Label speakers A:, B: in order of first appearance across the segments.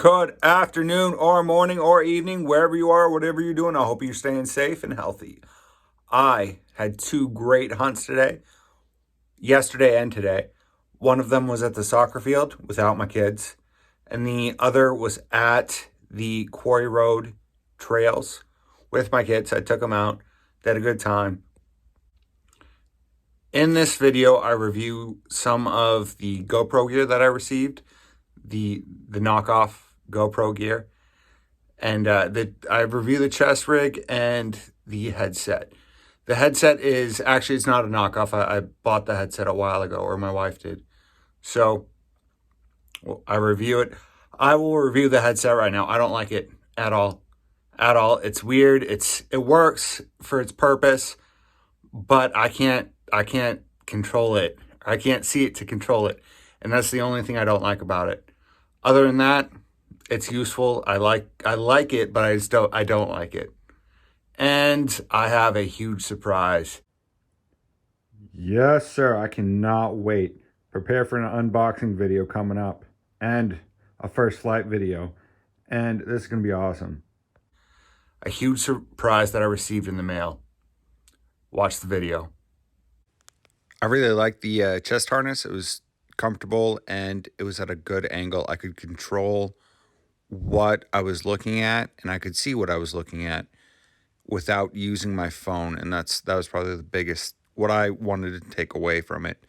A: Good afternoon or morning or evening, wherever you are, whatever you're doing. I hope you're staying safe and healthy. I had two great hunts today, yesterday and today. One of them was at the soccer field without my kids, and the other was at the Quarry Road Trails with my kids. I took them out. They had a good time. In this video, I review some of the GoPro gear that I received, the knockoff GoPro gear, and I review the chest rig and the headset. The headset is actually, it's not a knockoff. I bought the headset a while ago, or my wife did. So I review it. I will review the headset right now. I don't like it at all. At all. It's weird. It works for its purpose, but I can't control it. I can't see it to control it. And that's the only thing I don't like about it. Other than that, it's useful. I like it, but I don't like it. And I have a huge surprise. Yes, sir. I cannot wait. Prepare for an unboxing video coming up and a first flight video. And this is going to be awesome. A huge surprise that I received in the mail. Watch the video. I really liked the chest harness. It was comfortable and it was at a good angle. I could control what I was looking at and I could see what I was looking at without using my phone, and that was probably the biggest, what I wanted to take away from it.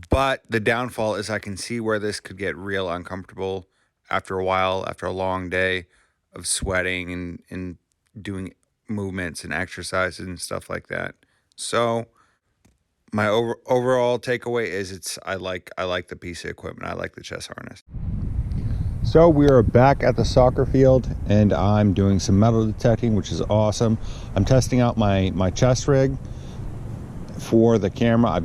A: But the downfall is I can see where this could get real uncomfortable after a while, after a long day of sweating and doing movements and exercises and stuff like that. So my overall takeaway is I like the piece of equipment. I like the chest harness. So we are back at the soccer field and I'm doing some metal detecting, which is awesome. I'm testing out my chest rig for the camera.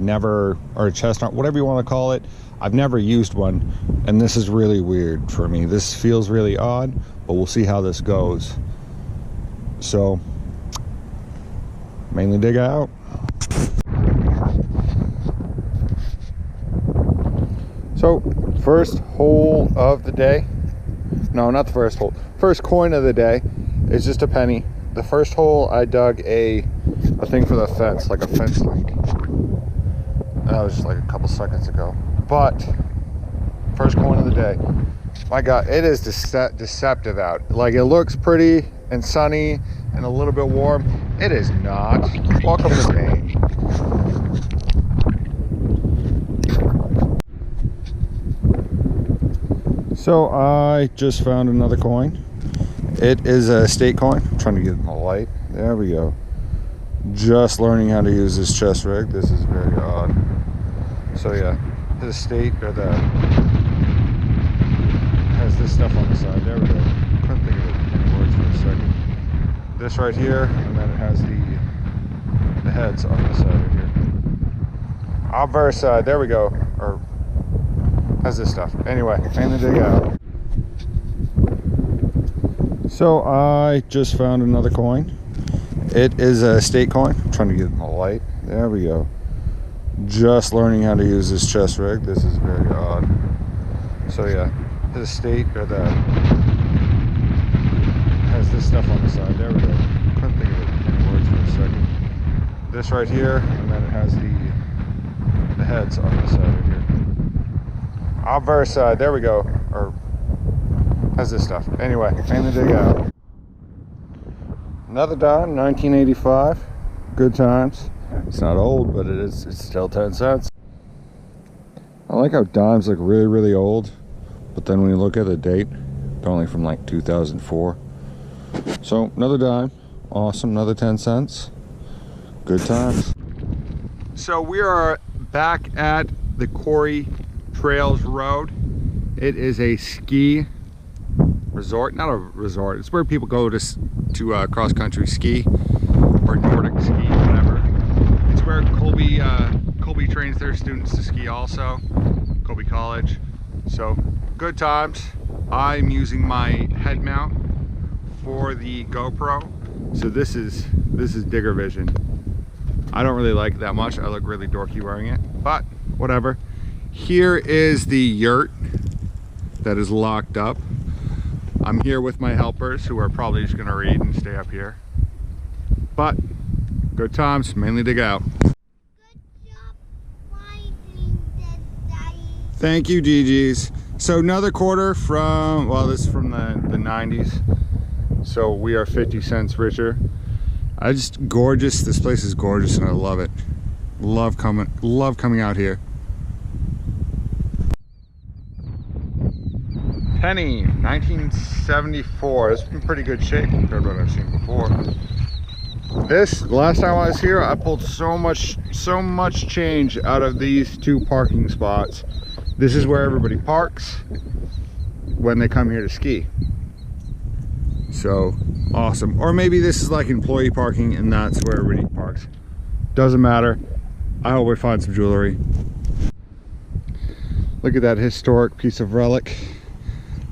A: Or a chest harness, whatever you want to call it. I've never used one, and this is really weird for me. This feels really odd, but we'll see how this goes. So, mainly dig out. So, first hole of the day. No, not the first hole. First coin of the day is just a penny. The first hole I dug a thing for the fence, like a fence link. That was just like a couple seconds ago. But first coin of the day. My God, it is deceptive out. Like, it looks pretty and sunny and a little bit warm. It is not. Welcome to Maine. So I just found another coin. It is a state coin. I'm trying to get it in the light. There we go. Just learning how to use this chest rig. This is very odd. So yeah, the state, or the, has this stuff on the side. There we go. Couldn't think of it any words for a second. This right here, and then it has the heads on the side right here. Obverse side. There we go. Or has this stuff. Anyway, mainly dig out. So I just found another coin. It is a state coin. I'm trying to get it in the light. There we go. Just learning how to use this chest rig. This is very odd. So yeah, the state, or the, has this stuff on the side. There we go. Couldn't think of it any words for a second. This right here, and then it has the heads on the side right here. Obverse side. There we go. Or has this stuff. Anyway, mainly dig out. Another dime, 1985. Good times. It's not old, but it's still 10 cents. I like how dimes look really, really old, but then when you look at the date, they're only from like 2004. So another dime, awesome, another 10 cents. Good times. So we are back at the Quarry Trails Road. It is a ski resort, not a resort. It's where people go to cross-country ski or Nordic ski, whatever. It's where Colby trains their students to ski also, Colby College. So good times. I'm using my head mount for the GoPro. So this is Digger Vision. I don't really like it that much. I look really dorky wearing it, but whatever. Here is the yurt that is locked up. I'm here with my helpers who are probably just gonna read and stay up here. But good times, mainly dig out.
B: Good job finding this, Daddy.
A: Thank you, GG's. So another quarter from, well, this is from the 90s. So we are 50 cents richer. Gorgeous. This place is gorgeous and I love it. Love coming out here. Penny, 1974. It's in pretty good shape compared to what I've seen before. This, last time I was here, I pulled so much change out of these two parking spots. This is where everybody parks when they come here to ski. So awesome. Or maybe this is like employee parking and that's where everybody parks. Doesn't matter. I hope we find some jewelry. Look at that historic piece of relic.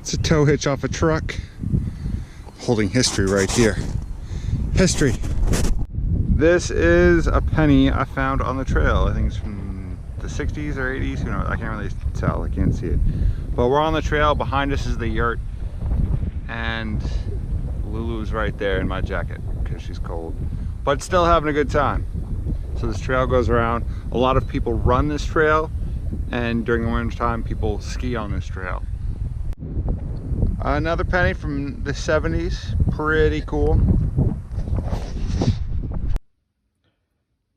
A: It's a tow hitch off a truck. Holding history right here. History. This is a penny I found on the trail. I think it's from the 60s or 80s. Who knows? I can't really tell. I can't see it. But we're on the trail. Behind us is the yurt. And Lulu's right there in my jacket because she's cold. But still having a good time. So this trail goes around. A lot of people run this trail. And during the winter time, people ski on this trail. Another penny from the 70s. Pretty cool.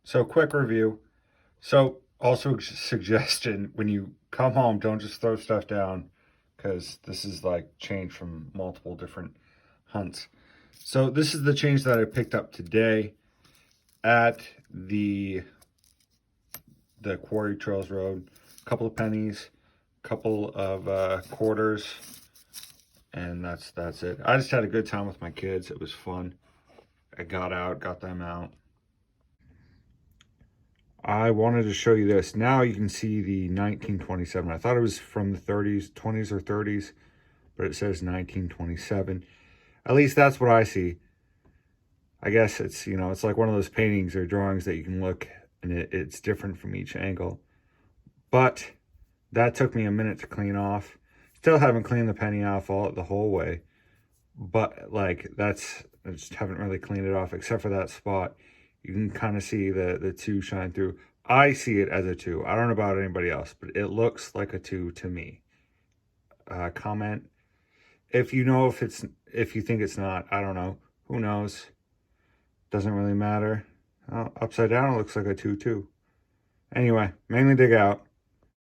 A: So quick review. So also suggestion, when you come home, don't just throw stuff down because this is like change from multiple different hunts. So this is the change that I picked up today at the Quarry Trails Road. A couple of pennies, a couple of quarters, and that's it. I just had a good time with my kids. It was fun. I got them out. I wanted to show you this. Now you can see the 1927. I thought it was from the 30s, 20s or 30s, but it says 1927. At least that's what I see. I guess it's, you know, it's like one of those paintings or drawings that you can look and it's different from each angle. But that took me a minute to clean off. Still haven't cleaned the penny off the whole way. But like I just haven't really cleaned it off except for that spot. You can kind of see the two shine through. I see it as a 2. I don't know about anybody else, but it looks like a 2 to me. Comment if you know if you think it's not. I don't know. Who knows? Doesn't really matter. Upside down, it looks like a 2 too. Anyway, mainly dig out.